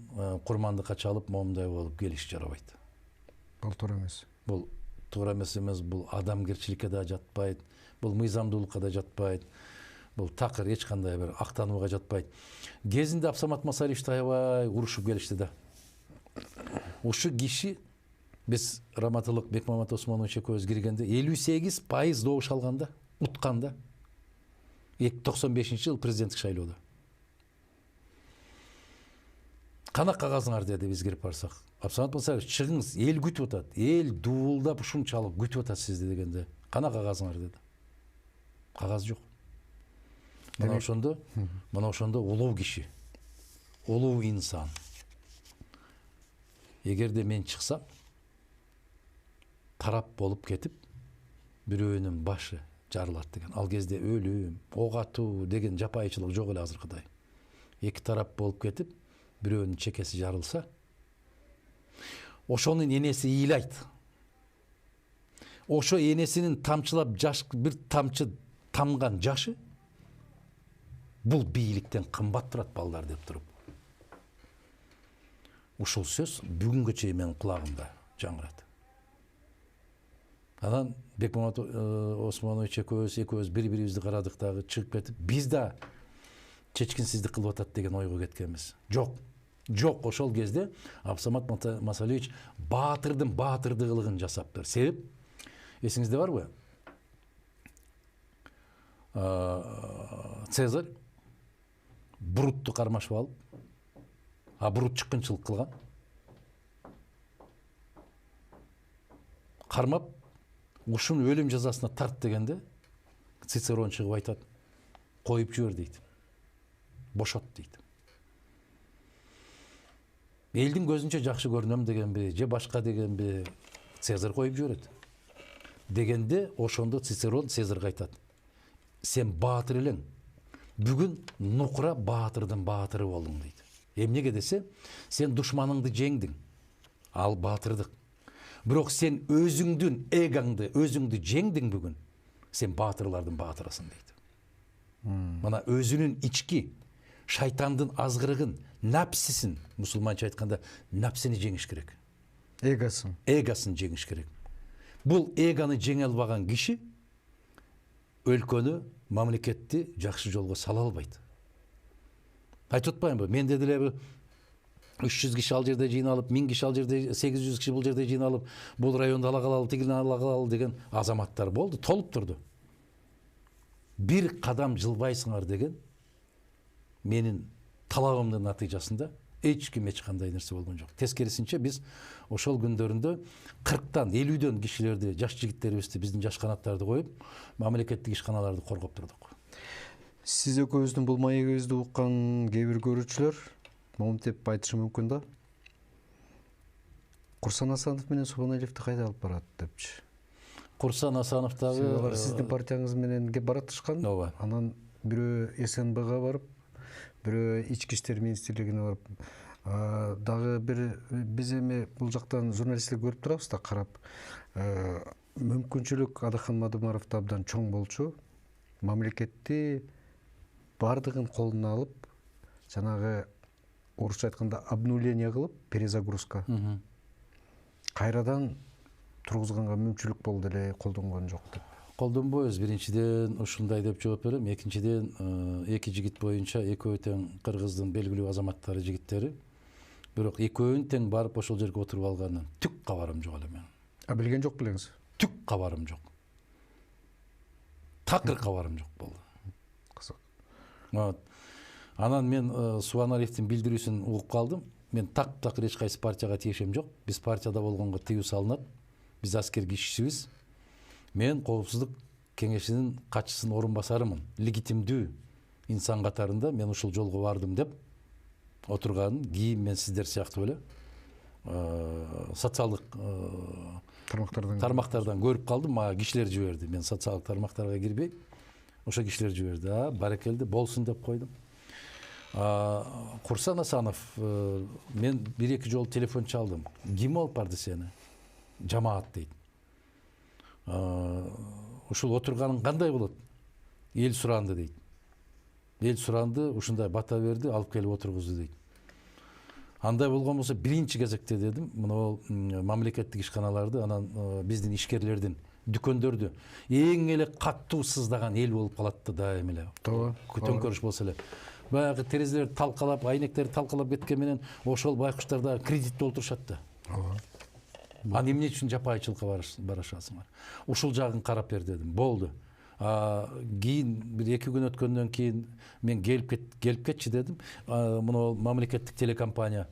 курмандыкка чалып момундай болуп келиш жарабайт. Бул туура эмес. Бул туура эмес, бул адамгерчиликке да жатпайт, бул мыйзамдуулукка да жатпайт, бул такыр эч кандай бир актанууга жатпайт. Кезинде Абсамат Масалиевичти аябай урушуп келишти да. Ушу киши биз Раматылык Бекмамат Осмонович экөөбүз киргенде 58% добуш алганда, утканда. 95-жыл президенттик шайлоодо. Канак кагазыңар деди биз кирип барсак. Абсамат Масалиевич, чыгыңыз, эл күтүп атат. Эл дуулдап ушунчалык күтүп атат сизди дегенде, кана кагазыңар деди. Кагаз жок. Мына ошондо улуу киши, улуу инсан. Эгерде мен чыксам, тарап болуп кетип, бирөөнүн башы жарылат деген. Ал кезде өлүм, ок атуу деген жапайычылык жок эле азыркыдай. Эки тарап болуп кетип, бирөөнүн чекеси жарылса, ошонун энеси ыйлайт. Ошо энесинин тамчылап бир тамчы тамган жашы бул бийликтен кымбат турат балдар деп туруп. Ушул сөз бүгүнгө чейин менин кулагымда жаңырат. Анан Бекмамат Осмонович экөөбүз бири-бирибизди карадык дагы, чыгып кетип, биз да чечкинсиздик кылып атат деген ойго кеткенбиз. Жок. Ошол кезде Абсамат Масалиевич баатырдын баатырдыгылыгын жасаптыр. Себеп, эсиңизде барбы? Цезарь Брутту кармашып алып, Брут чыккынчылык кылган. Кармап, ушун өлүм жазасына тарт дегенде, Цицерон чыгып айтат, коюп жибер дейт. Бошот дейт. Элдин көзүнчө жакшы көрүнөм дегенби, же башка дегенби, Цезарь коюп жиберет. Дегенде ошондо Цицерон Цезарьга айтат, сен баатыр элең, бүгүн нукура баатырдын баатыры болдуң дейт. Эмнеге десе, сен душманыңды жеңдиң, ал баатырдык. Бирок сен өзүңдүн эгоңду, өзүңдү жеңдиң бүгүн, сен баатырлардын баатырысың дейт. Мына өзүнүн ички шайтандын азгырыгын, напсисин, мусулманча айтканда, напсини жеңиш керек. Эгосын жеңиш керек. Бул эгоны жеңе албаган киши өлкөнү, мамлекетти жакшы жолго сала албайт. Айтып атпаймынбы? Мен дедилер 300 киши ал жерде жыйналып, 1000 киши ал жерде, 800 киши бул жерде жыйналып, бул районду ала калалы, тигини ала калалы деген азаматтар болду, толуп турду. Бир кадам жылбайсыңар деген менин талабымдын натыйжасында эч ким эч кандай нерсе болгон жок. Тескерисинче биз ошол күндөрүндө 40-тан 50-дөн кишилерди, жаш жигиттерибизди, биздин жаш канаттарды коюп, мамлекеттик ишканаларды коргоп турдук. Сиз экөөбүздүн бул маегибизди уккан кээ бир көрүүчүлөр момунтип айтышы мүмкүн да. Курсан Асанов менен Субаналиевди кайда алып барат депчи. Курсан Асанов дагы сиздин партияңыз менен кеп баратышкан. Анан бирөө СНБга барып, бирөө ички иштер министрлигине барып, дагы бир биз эми бул жактан журналисттер көрүп турабыз да, карап. Мүмкүнчүлүк Адахан Мадумаровду абдан чоң болчу. Мамлекетти бардыгын колуна алып, жанагы орусча айтканда обнуление кылып, перезагрузка. Кайрадан тургузганга мүмкүнчүлүк болду эле, колдонгон жок деп. Колдонбойбуз. Биринчиден ушундай деп жооп берем. Экинчиден эки жигит боюнча экөө тең Кыргыздын белгилүү азаматтары, жигиттери. Бирок экөөнүн тең барып ошол жерге отуруп алганын түк кабарым жок эле мен. Билген жок белеңиз? Түк кабарым жок. Такыр кабарым жок болду. Анан мен Субаналиевдин билдирүүсүн угуп калдым. Мен так эч кайсы партияга тиешем жок. Биз партияда болгонго тыюу салынат. Биз аскер кишисибиз. Мен Коопсуздук кеңешинин катчысынын орун басарымын. Легитимдүү инсан катарында мен ушул жолго бардым деп отурганын кийин мен сиздер сыяктуу эле социалдык тармактардан көрүп калдым. Мага кишилер жиберди. Мен социалдык тармактарга кирбей, ошо кишилер жиберди. Баракелди, болсун деп койдум. Курсан Асанов, мен 1-2 жолу телефон чалдым. Ким алып барды сени? Жамаат дейт. Ушул отурганың кандай болот? Эл суранды дейт. эл суранды, ушундай бата берди, алып келип отургузду дейт. Андай болгон болсо биринчи кезекте дедим, мына мамлекеттик ишканаларды, анан биздин ишкерлердин дүкөндөрдү эң эле каттуу сыздаган эл болуп калат да дайым эле. Төңкөрүш болсо эле. Баягы терезелерди талкалап, айнектерди талкалап кеткен менен ошол байкуштар да кредитти олтурушат да. Аны эмне үчүн жапайчылыкка барышасыңар? Ушул жагын карап бер дедим. Болду. Кийин бир 2 күн өткөндөн кийин мен келип кетчи дедим. Мына мамлекеттик телекомпания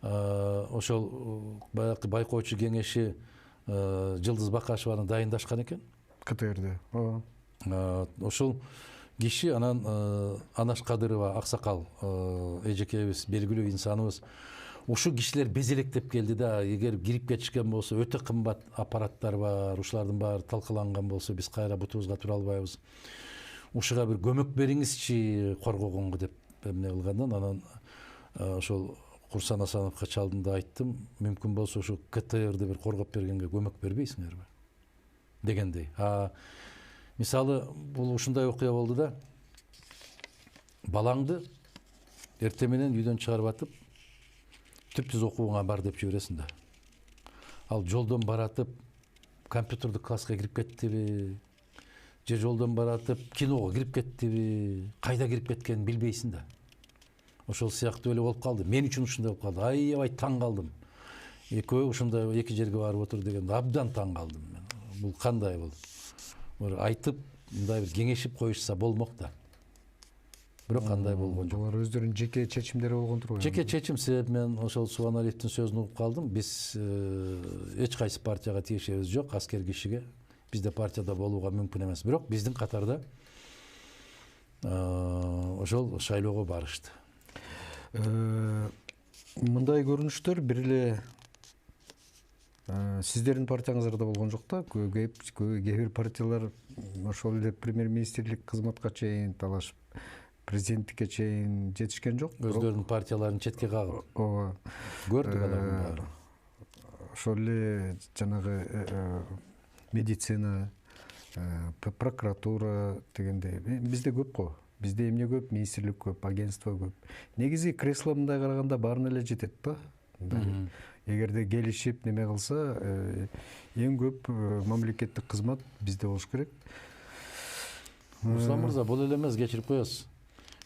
ошол баягы байкоочу кеңеши Жылдыз Бакашеваны дайындашкан экен. КТРде. Ошол киши анан Анаш Кадырова аксакал эжекебиз, белгилүү инсаныбыз. Ушу кишилер безелектеп келди да, эгер кирип кетишкен болсо өтө кымбат аппараттар бар, ушулардын баары талкаланган болсо биз кайра бутубузга тура албайбыз. Ушуга бир көмөк бериңизчи коргогонго деп эмне кылгандан анан ошол Курсан Асановго чалдым да айттым, мүмкүн болсо ушу КТРди бир коргоп бергенге көмөк бербейсиңерби дегендей. Мисалы бул ушундай окуя болду да, балаңды эртең менен үйдөн чыгарып атып түптүз окууңа бар деп жибересиң да. Ал жолдон баратып компьютердик класска кирип кеттиби, же жолдон баратып киного кирип кеттиби, кайда кирип кеткенин билбейсиң да. Ошол сыяктуу эле болуп калды. Мен үчүн ушундай болуп калды. Аябай таң калдым. Экөө ушундай эки жерге барып отур дегенде абдан таң калдым мен. Бул кандай бул? Бир айтып, мындай бир кеңешип коюшса болмок да. Бирок кандай болгон жок. Булар өздөрүнүн жеке чечимдери болгондур го. Жеке чечим себеп мен ошол Субаналиевдин сөзүн угуп калдым. Биз эч кайсы партияга тиешебиз жок, аскер кишиге. Бизде партияда болууга мүмкүн эмес. Бирок биздин катарда ошол шайлоого барышты. Мындай көрүнүштөр бир эле сиздердин партияңыздарда болгон жок да. Кээ бир партиялар ошол эле премьер-министрлик кызматка чейин талашып, президенттикке чейин жетишкен жок. Өздөрүнүн партияларын четке кагып. Ооба. Көрдүк алардын баары. Ошол эле жанагы медицина, прокуратура дегендей бизде көп го. Бизде эмне көп, министрлик көп, агентство көп. Негизи кресло мындай караганда баарына эле жетет да. Эгерде келишип неме кылса, эң көп мамлекеттик кызмат бизде болуш керек. Руслан мырза, бул эле эмес, кечирип коесуз.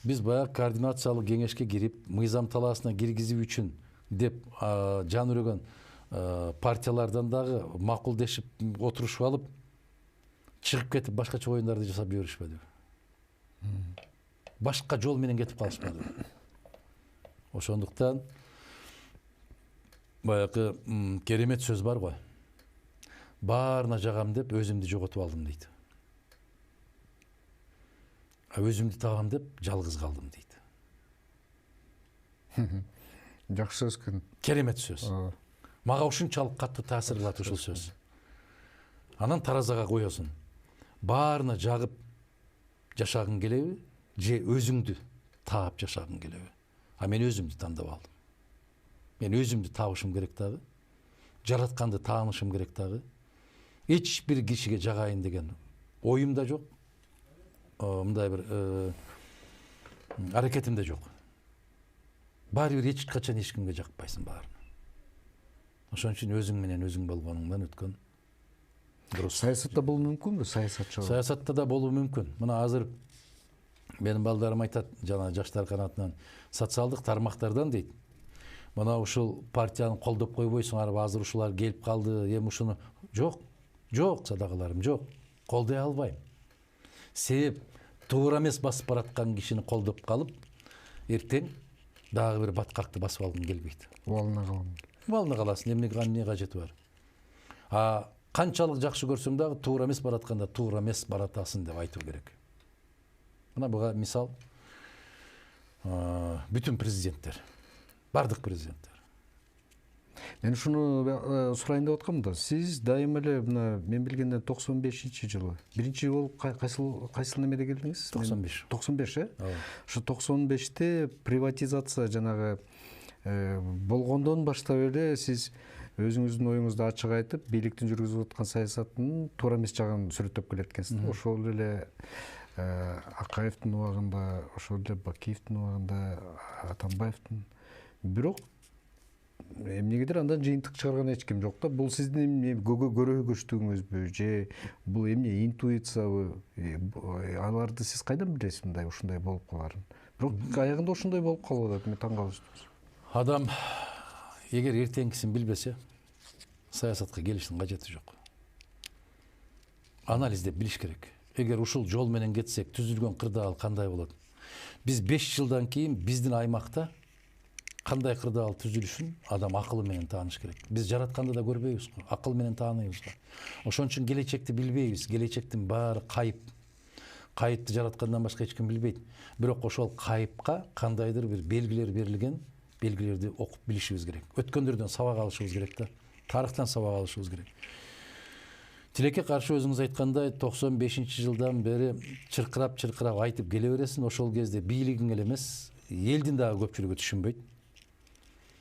Биз баягы координациялык кеңешке кирип, мыйзам талаасына киргизүү үчүн деп жан үрөгөн партиялардан дагы макулдешип отурушуп алып, чыгып кетип башкача оюндарды жасап жиберишпедиби? Башка жол менен кетип калышпады. Ошондуктан баягы керемет сөз бар го. Баарына жагам деп өзүмдү жоготуп алдым дейт. Өзүмдү табам деп жалгыз калдым дейт. Жакшы сөз экен. Керемет сөз. Мага ушунчалык катты таасир кылат ушул сөз. Анан таразага коесуң. Баарына жагып жашагың келеби, же өзүңдү таап жашагың келеби? Мен өзүмдү тандап алдым. Мен өзүмдү табышым керек дагы. Жаратканды таанышым керек дагы. Эч бир кишиге жагайын деген оюм да жок. Мындай бир аракетим да жок. Баары бир эч качан эч кимге жакпайсың баарына. Ошон үчүн өзүң менен өзүң болгонуңдан өткөн дурус. Саясатта болуу мүмкүнбү? Саясатта да болуу мүмкүн. Мына азыр менин балдарым айтат, жана жаштар канатынан социалдык тармактардан дейт. Мына ушул партияны колдоп койбойсуңарбы, азыр ушулар келип калды, эми ушуну жок, садагаларым, жок. Колдой албайм. Себеп туура эмес басып бараткан кишини колдоп калып, эртең дагы бир баткакты басып алгың келбейт. Убалына каласың, эмне кажети бар. Канчалык жакшы көрсөң дагы туура эмес баратканда туура эмес баратасың деп айтуу керек. Мына буга мисал бүтүн президенттер, бардык президенттер. Мен ушуну сурайын деп аткам да. Сиз дайыма эле мына мен билгенден 95-жылы биринчи болуп кайсыл немеде келдиңиз? 95. 95, Ошо 95-те приватизация жанагы болгондон баштап эле сиз өзүңүздүн оюңузду ачык айтып, бийликтин жүргүзүп аткан саясатынын туура эмес жагын сүрөттөп келет экенсиз. Ошол эле Акаевдин убагында, ошол эле Бакиевдин убагында, Атамбаевдин. Бирок эмнегедир андан жыйынтык чыгарган эч ким жок да. Бул сиздин көрөгөчтүгүңүзбү же бул эмне интуициябы? Аларды сиз кайдан билесиз мындай ушундай болуп каларын? Бирок аягында ошондой болуп калып атат. Мен таң калыштым. Адам эгер эртеңкисин билбесе, саясатка келиштин кажети жок. Анализдеп билиш керек. Эгер ушул жол менен кетсек, түзүлгөн кырдаал кандай болот? Биз 5 жылдан кийин биздин аймакта кандай кырдаал түзүлүшүн адам акылы менен тааныш керек. Биз жаратканды да көрбөйбүз го, акыл менен тааныбыз го. Ошон үчүн келечекти билбейбиз. Келечектин баары кайып. Кайыпты жараткандан башка эч ким билбейт. Бирок ошол кайыпка кандайдыр бир белгилер берилген, белгилерди окуп билишибиз керек. Өткөндөрдөн сабак алышыбыз керек да. Тарыхтан сабак алышыбыз керек. Тилекке каршы өзүңүз айткандай 95-жылдан бери чыркырап айтып келе бересиң. Ошол кезде бийлигиң эле эмес, элдин дагы көпчүлүгү түшүнбөйт.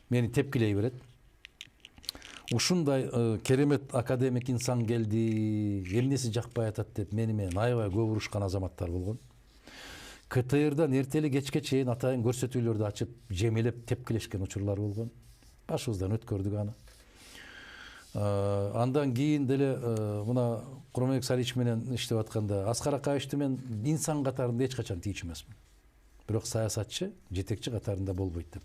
Мени тепкилей берет. Ушундай керемет академик инсан келди, эмнеси жакпай атат деп мени менен аябай көп урушкан азаматтар болгон. КТРдан эртели кечке чейин атайын көрсөтүүлөрдү ачып, жемелеп тепкилешкен учурлар болгон. Башыбыздан өткөрдүк аны. Андан кийин деле мына Курманбек Салич менен иштеп атканда Аскар Акаевичти мен инсан катарында эч качан тийчү эмесмин. Бирок саясатчы, жетекчи катарында болбойт деп.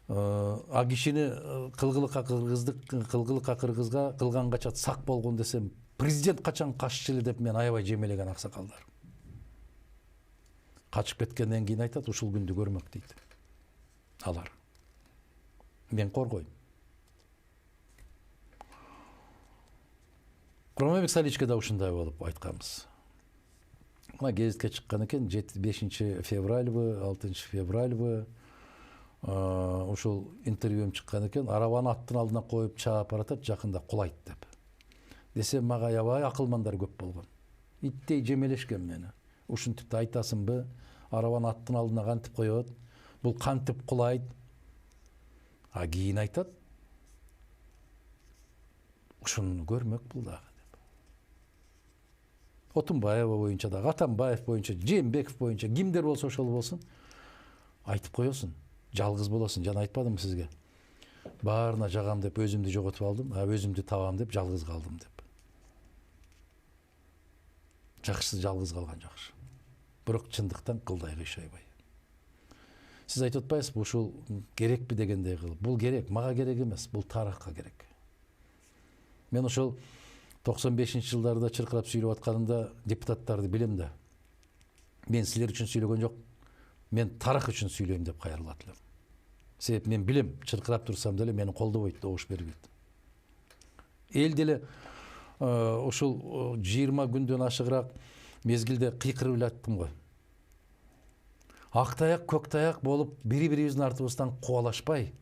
А кишини кылгылыкка кыргызга кылганга сак болгон десем, президент качан каччы эле деп мен аябай жемелеген аксакалдар. Качып кеткенден кийин айтат, ушул күндү көрмөк дейт. Алар. Мен коргойм. Курманбек Саличке да ушундай болуп айтканбыз. Мына гезитке чыккан экен 5 февральбы, 6 февральбы ушул интервьюм чыккан экен, арабаны аттын алдына коюп чаап баратат, жакында кулайт деп. Десем мага аябай акылмандар көп болгон. Иттей жемелешкен мени. Ушинтип да айтасыңбы, арабаны аттын алдына кантип коет, бул кантип кулайт. А кийин айтат, ушуну көрмөк бул дагы. Отунбаева боюнча да, Атамбаев боюнча, Жээнбеков боюнча, кимдер болсо ошол болсун, айтып коесуң, жалгыз болосуң. Жана айтпадымбы сизге? Баарына жагам деп өзүмдү жоготуп алдым, өзүмдү табам деп жалгыз калдым деп. Жакшысы жалгыз калган жакшы. Бирок чындыктан кылдай кыйшайбай. Сиз айтып атпайсызбы, ушул керекпи дегендей кылып? Бул керек, мага керек эмес, бул тарыхка керек. Мен ошол 95-жылдарда чыркырап сүйлөп атканымда депутаттарды билем да. Мен силер үчүн сүйлөгөн жок, мен тарых үчүн сүйлөйм деп кайрылат элем. Себеп мен билем, чыркырап турсам деле мени колдобойт, добуш бербейт. Эл деле ушул 20 күндөн ашыгыраак мезгилде кыйкырып эле айттым го. Ак таяк, көк таяк болуп бири-бирибиздин артыбыздан кубалашпай,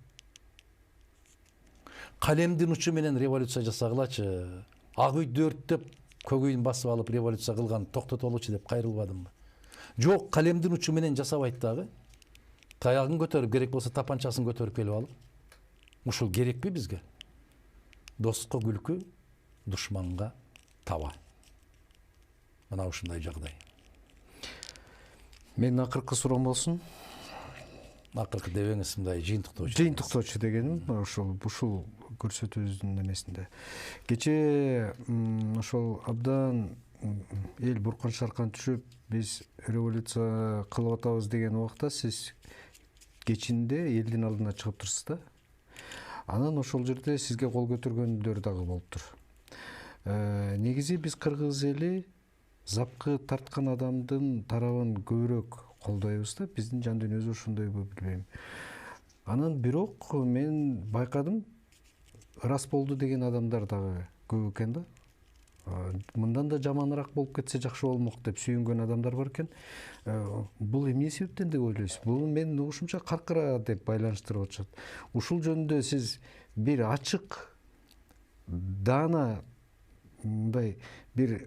калемдин учу менен революция жасагылачы. Ак үйдү өрттөп, көк үйдүн басып алып революция кылган токтотолучу деп кайрылбадымбы? Жок, калемдин учу менен жасабайт дагы. Таягын көтөрүп, керек болсо тапанчасын көтөрүп келип алып. Ушул керекпи бизге? Достко күлкү, душманга таба. Мына ушундай жагдай. Менин акыркы суроом болсун. Акыркы дебеңиз, мындай жыйынтыктоочу. Жыйынтыктоочу дегеним ушул көрсөтүүбүздүн эмесинде. Кечээ ошол абдан эл буркан шаркан түшүп, биз революция кылып атабыз деген убакта сиз кечинде элдин алдына чыгып турсуз да. Анан ошол жерде сизге кол көтөргөндөр дагы болуптур. Негизи биз кыргыз эли запкы тарткан адамдын тарабын көбүрөөк колдойбуз да. Биздин жан дүйнөбүз ошондойбу билбейм. Анан бирок мен байкадым, ырас болду деген адамдар дагы көп экен да. Мындан да жаманыраак болуп кетсе жакшы болмок деп сүйүнгөн адамдар бар экен. Бул эмне себептен деп ойлойсуз? Бул менин угушумча каркыра деп байланыштырып атышат. Ушул жөнүндө сиз бир ачык, даана мындай бир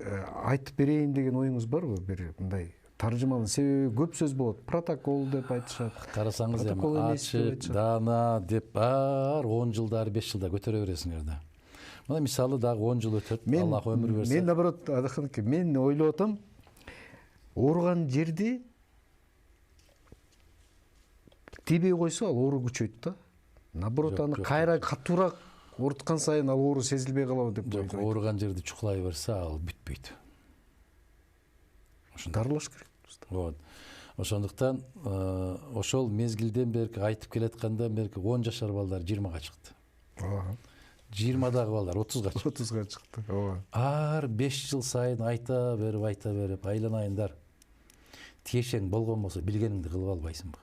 айтып берейин деген оюңуз барбы? Бир мындай таржымалын, себеби көп сөз болот. Протокол деп айтышат. Карасаңыз эми ачык, даана деп бар 10 жылдар, 5 жылда көтөрө бересиңер да. Мына мисалы дагы 10 жыл өтөт, Аллах өмүр берсе. Мен наоборот, мен ойлоп атам, ооруган жерди тийбей койсо ал оору күчөйт да. Наоборот, аны кайра катуураак ооруткан сайын ал оору сезилбей калабы деп Жок, ойлойт. ооруган жерди чукулай берсе ал бүтпөйт. Дарылаш керек. Вот. Ошондуктан ошол мезгилден берки айтып келаткандан берки 10 жашар балдар 20-га чыкты. Ооба. 20-дагы балдар 30-га чыкты. 30-га чыкты. Ооба. Ар 5 жыл сайын айта берип айланайындар. Тиешең болгон болсо билгениңди кылып албайсыңбы?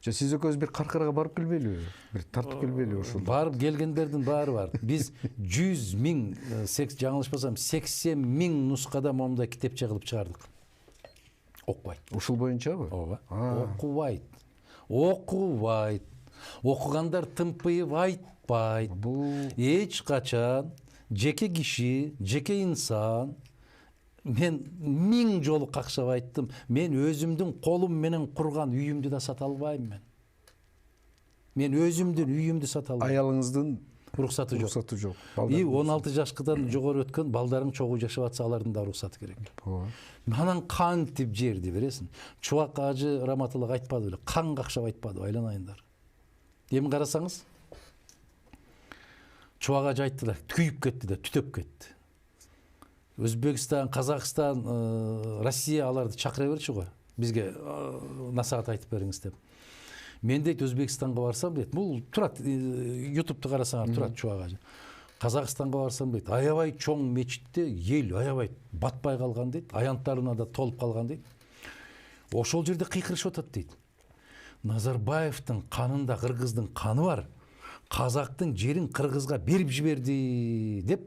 Жо сиз экөөбүз бир каркырага барып келбейлиби? Бир тартып келбейлиби ушул? Барып келгендердин баары бар. Биз 100 миң, жаңылышпасам 80 миң нускада момундай китепче кылып чыгардык. Окубайт. Ушул боюнчабы? Ооба. Окубайт. Окугандар тымпыйып айтпайт. Бул Эч качан жеке киши, жеке инсан, мен 1000 жолу какшап айттым, мен өзүмдүн колум менен курган үйүмдү да сата албайм мен. Мен өзүмдүн үйүмдү сата албайм. аялыңыздын Уруксаты жок. уруксаты жок. И 16 жашкадан жогору өткөн балдарың чогуу жашап атса алардын да уруксаты керек. Ооба. Анан кантип жерди бересиң. Чубак ажы Раматылла айтпады беле, кан какшап айтпады, айланайындар. Эми карасаңыз, Чубак ажы айтты да, күйүп кетти да, түтөп кетти. Өзбекстан, Казакстан, Россия аларды чакыра берчү го. Бизге насаат айтып бериңиз деп. Мен дейт Өзбекстанга барсам дейт, бул турат, YouTube'ду карасаңар турат Чубак ажы. Казакстанга барсам дейт, аябай чоң мечитте эл аябай батпай калган дейт, аянттарына да толуп калган дейт. Ошол жерде кыйкырышып атат дейт. Назарбаевдин канында кыргыздын каны бар. Казактын жерин кыргызга берип жиберди деп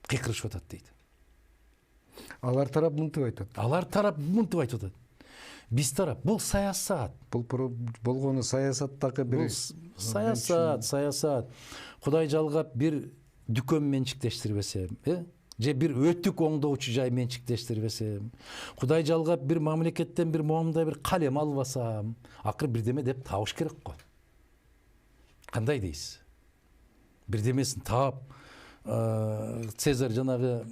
кыйкырышып атат дейт. Алар тарап мынтип айтат. Алар тарап мынтип айтып атат. Биз тарап бул саясат. Бул болгону саясаттагы бир Саясат. Кудай жалгап бир дүкөн менчиктештирбесем, же бир өтүк оңдоочу жай менчиктештирбесем, Кудай жалгап бир мамлекеттен бир моундай бир калем албасам, акыр бирдеме деп табыш керек го. Кандай дейсиз? Бирдемесин таап, Цезарь жанагы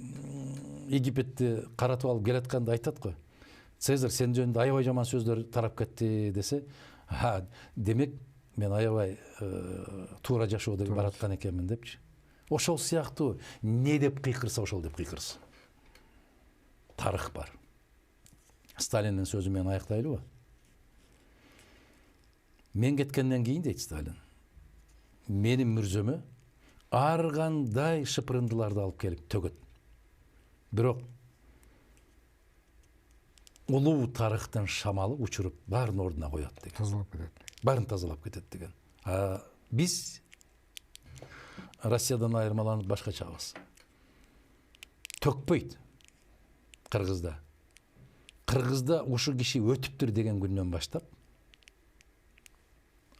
Египетти каратып алып келатканда айтат го. Цезарь сен жөнүндө аябай жаман сөздөр тарап кетти десе, демек мен аябай туура жашоодо бараткан экенмин депчи. Ошол сыяктуу не деп кыйкырса ошол деп кыйкырсын. Тарых бар. Сталиндин сөзү менен аяктайлыбы? Мен кеткенден кийин дейт Сталин, менин мүрзөмө ар кандай шыпырындыларды алып келип төгөт. Бирок улуу тарыхтын шамалы учуруп баарын ордуна коет деген. тазалап кетет. Баарын тазалап кетет деген. Биз Россиядан айырмаланып башкачабыз. Төкпөйт Кыргызда. Кыргызда ушу киши өтүптүр деген күндөн баштап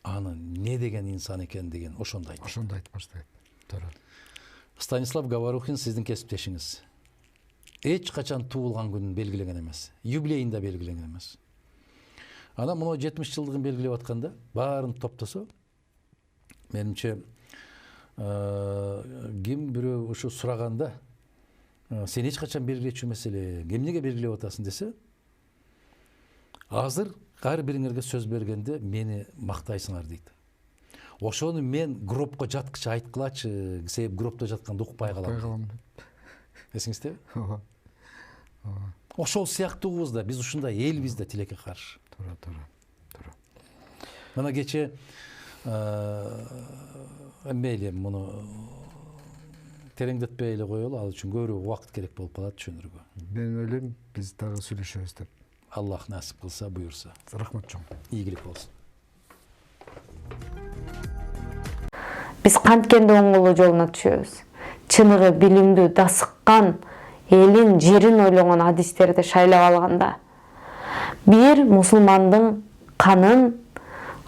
аны не деген инсан экен деген ошондо айтат. Ошондо айтып баштайт. Туура. Станислав Говорухин сиздин кесиптешиңиз. Эч качан туулган күнүн белгилеген эмес. Юбилейин да белгилеген эмес. Ана мына 70 жылдыгын белгилеп атканда баарын топтосо, менимче ким бирөө ушу сураганда, сен эч качан белгилечү маселе, эмнеге белгилеп атасың десе, азыр ар бириңерге сөз бергенде мени мактайсыңар дейт. Ошону мен гробко жаткыча айткылачы, себеп гробто жатканда укпай калам. Эсиңиздеби? Ооба. Ошол сыяктуубуз да, биз ушундай элбиз да тилекке каршы. Туура. Мына кече мейли муну тереңдетпей эле коелу, ал үчүн көбүрөөк убакыт керек болуп калат түшүндүрүүгө. Мен ойлойм, биз дагы сүйлөшөбүз деп. Аллах насип кылса, буюрса. Рахмат чоң. Ийгилик болсун. Биз канткенде оңголуу жолуна түшөбүз. Чыныгы билимдүү дасыккан элин, жерин ойлогон адистерди шайлап алганда, бир мусулмандын канын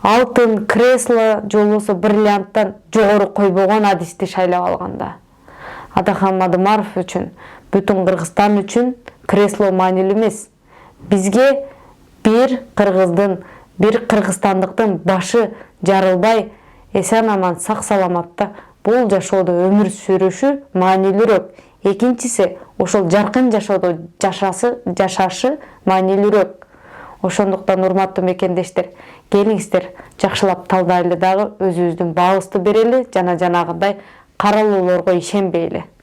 алтын кресло же болбосо бриллианттан жогору койбогон адисти шайлап алганда, Адахан Мадымаров үчүн, бүтүн Кыргызстан үчүн кресло маанилүү эмес. Бизге бир кыргыздын, бир кыргызстандыктын башы жарылбай, эсен аман сак саламатта бул жашоодо өмүр сүрүшү маанилүүрөөк. Экинчиси, ошол жаркын жашоодо жашашы маанилүүрөөк. Ошондуктан урматтуу мекендештер, келиңиздер жакшылап талдайлы дагы өзүбүздүн баабызды берели жана жанагындай каралуулорго ишенбейли.